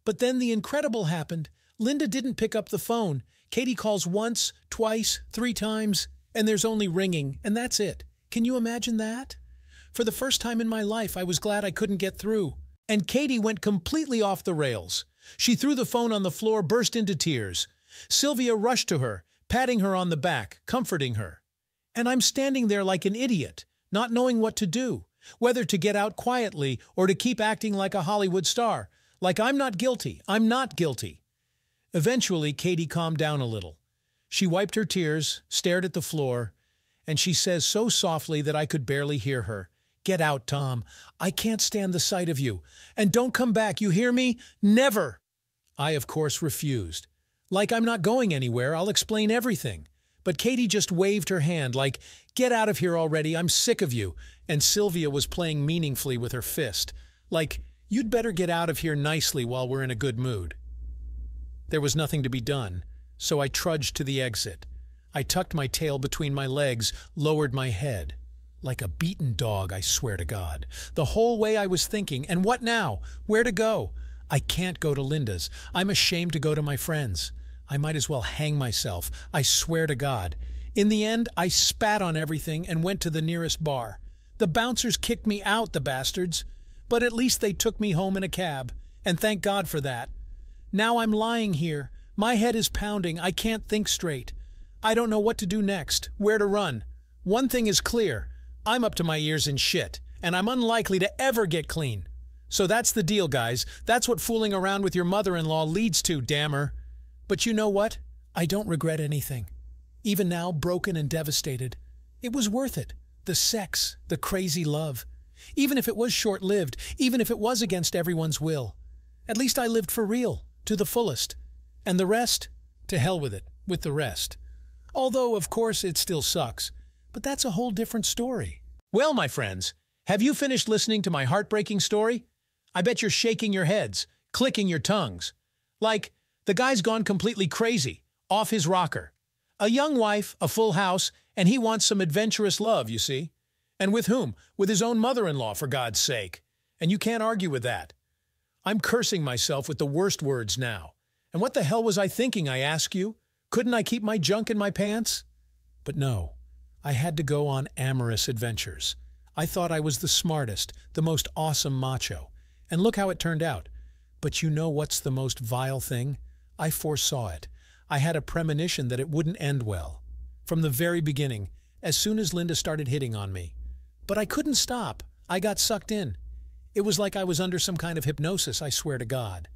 But then the incredible happened. Linda didn't pick up the phone. Katie calls once, twice, 3 times, and there's only ringing, and that's it. Can you imagine that? For the first time in my life, I was glad I couldn't get through. And Katie went completely off the rails. She threw the phone on the floor, burst into tears. Sylvia rushed to her, patting her on the back, comforting her. And I'm standing there like an idiot, not knowing what to do, whether to get out quietly or to keep acting like a Hollywood star, like I'm not guilty, I'm not guilty. Eventually, Katie calmed down a little. She wiped her tears, stared at the floor, and she says so softly that I could barely hear her, "Get out, Tom. I can't stand the sight of you. And don't come back, you hear me? Never!" I, of course, refused. Like I'm not going anywhere, I'll explain everything. But Katie just waved her hand like, "Get out of here already, I'm sick of you." And Sylvia was playing meaningfully with her fist. Like, "You'd better get out of here nicely while we're in a good mood." There was nothing to be done, so I trudged to the exit. I tucked my tail between my legs, lowered my head. Like a beaten dog, I swear to God. The whole way I was thinking, and what now? Where to go? I can't go to Linda's. I'm ashamed to go to my friends. I might as well hang myself, I swear to God. In the end, I spat on everything and went to the nearest bar. The bouncers kicked me out, the bastards. But at least they took me home in a cab, and thank God for that. Now I'm lying here. My head is pounding. I can't think straight. I don't know what to do next, where to run. One thing is clear. I'm up to my ears in shit, and I'm unlikely to ever get clean. So that's the deal, guys. That's what fooling around with your mother-in-law leads to, damn her. But you know what? I don't regret anything. Even now, broken and devastated. It was worth it. The sex, the crazy love. Even if it was short-lived, even if it was against everyone's will. At least I lived for real, to the fullest. And the rest? To hell with it, with the rest. Although, of course, it still sucks. But that's a whole different story. Well, my friends, have you finished listening to my heartbreaking story? I bet you're shaking your heads, clicking your tongues. Like, the guy's gone completely crazy, off his rocker. A young wife, a full house, and he wants some adventurous love, you see. And with whom? With his own mother-in-law, for God's sake. And you can't argue with that. I'm cursing myself with the worst words now. And what the hell was I thinking, I ask you? Couldn't I keep my junk in my pants? But no, I had to go on amorous adventures. I thought I was the smartest, the most awesome macho. And look how it turned out. But you know what's the most vile thing? I foresaw it. I had a premonition that it wouldn't end well. From the very beginning, as soon as Linda started hitting on me. But I couldn't stop. I got sucked in. It was like I was under some kind of hypnosis, I swear to God.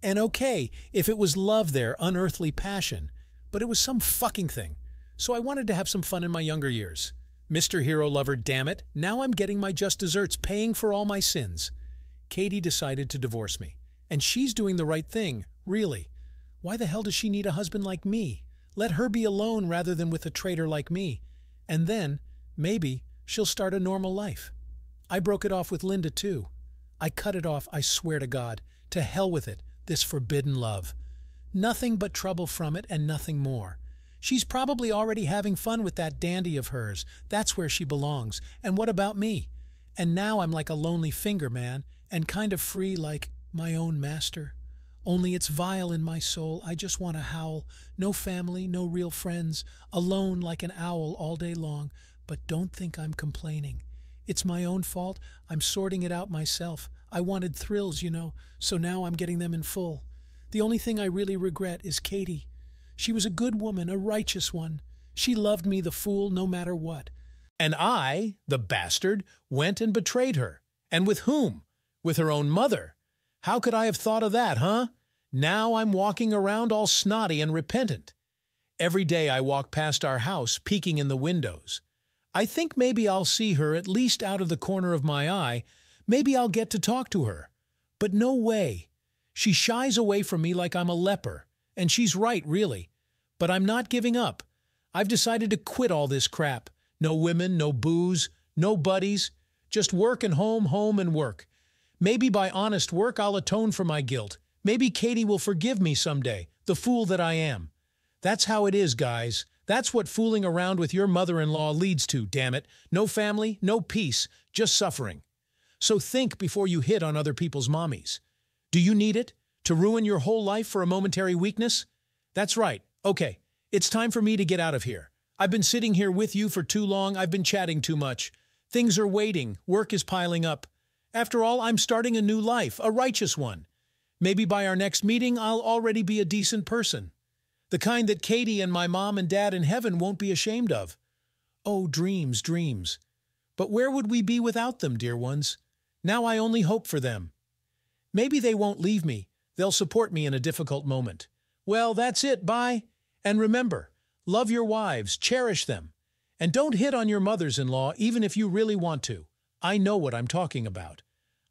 And okay, if it was love there, unearthly passion, but it was some fucking thing. So I wanted to have some fun in my younger years. Mr. Hero Lover, damn it, now I'm getting my just desserts, paying for all my sins. Katie decided to divorce me. And she's doing the right thing, really. Why the hell does she need a husband like me? Let her be alone rather than with a traitor like me. And then, maybe, she'll start a normal life. I broke it off with Linda, too. I cut it off, I swear to God. To hell with it, this forbidden love. Nothing but trouble from it and nothing more. She's probably already having fun with that dandy of hers. That's where she belongs. And what about me? And now I'm like a lonely finger man, and kind of free like my own master. Only it's vile in my soul. I just want to howl. No family, no real friends. Alone like an owl all day long. But don't think I'm complaining. It's my own fault. I'm sorting it out myself. I wanted thrills, you know, so now I'm getting them in full. The only thing I really regret is Katie. She was a good woman, a righteous one. She loved me, the fool, no matter what. And I, the bastard, went and betrayed her. And with whom? With her own mother. How could I have thought of that, huh? Now I'm walking around all snotty and repentant. Every day I walk past our house, peeking in the windows. I think maybe I'll see her at least out of the corner of my eye. Maybe I'll get to talk to her. But no way. She shies away from me like I'm a leper. And she's right, really. But I'm not giving up. I've decided to quit all this crap. No women, no booze, no buddies. Just work and home, home and work. Maybe by honest work I'll atone for my guilt. Maybe Katie will forgive me someday, the fool that I am. That's how it is, guys. That's what fooling around with your mother-in-law leads to, damn it. No family, no peace, just suffering. So think before you hit on other people's mommies. Do you need it? To ruin your whole life for a momentary weakness? That's right. Okay, it's time for me to get out of here. I've been sitting here with you for too long. I've been chatting too much. Things are waiting. Work is piling up. After all, I'm starting a new life, a righteous one. Maybe by our next meeting, I'll already be a decent person. The kind that Katie and my mom and dad in heaven won't be ashamed of. Oh, dreams, dreams. But where would we be without them, dear ones? Now I only hope for them. Maybe they won't leave me. They'll support me in a difficult moment. Well, that's it. Bye. And remember, love your wives, cherish them. And don't hit on your mothers-in-law even if you really want to. I know what I'm talking about.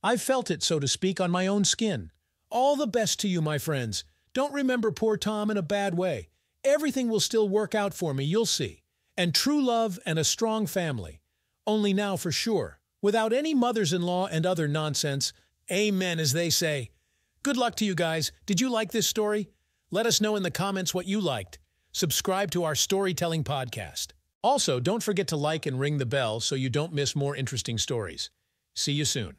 I've felt it, so to speak, on my own skin. All the best to you, my friends. Don't remember poor Tom in a bad way. Everything will still work out for me, you'll see. And true love and a strong family. Only now for sure. Without any mothers-in-law and other nonsense. Amen, as they say. Good luck to you guys. Did you like this story? Let us know in the comments what you liked. Subscribe to our storytelling podcast. Also, don't forget to like and ring the bell so you don't miss more interesting stories. See you soon.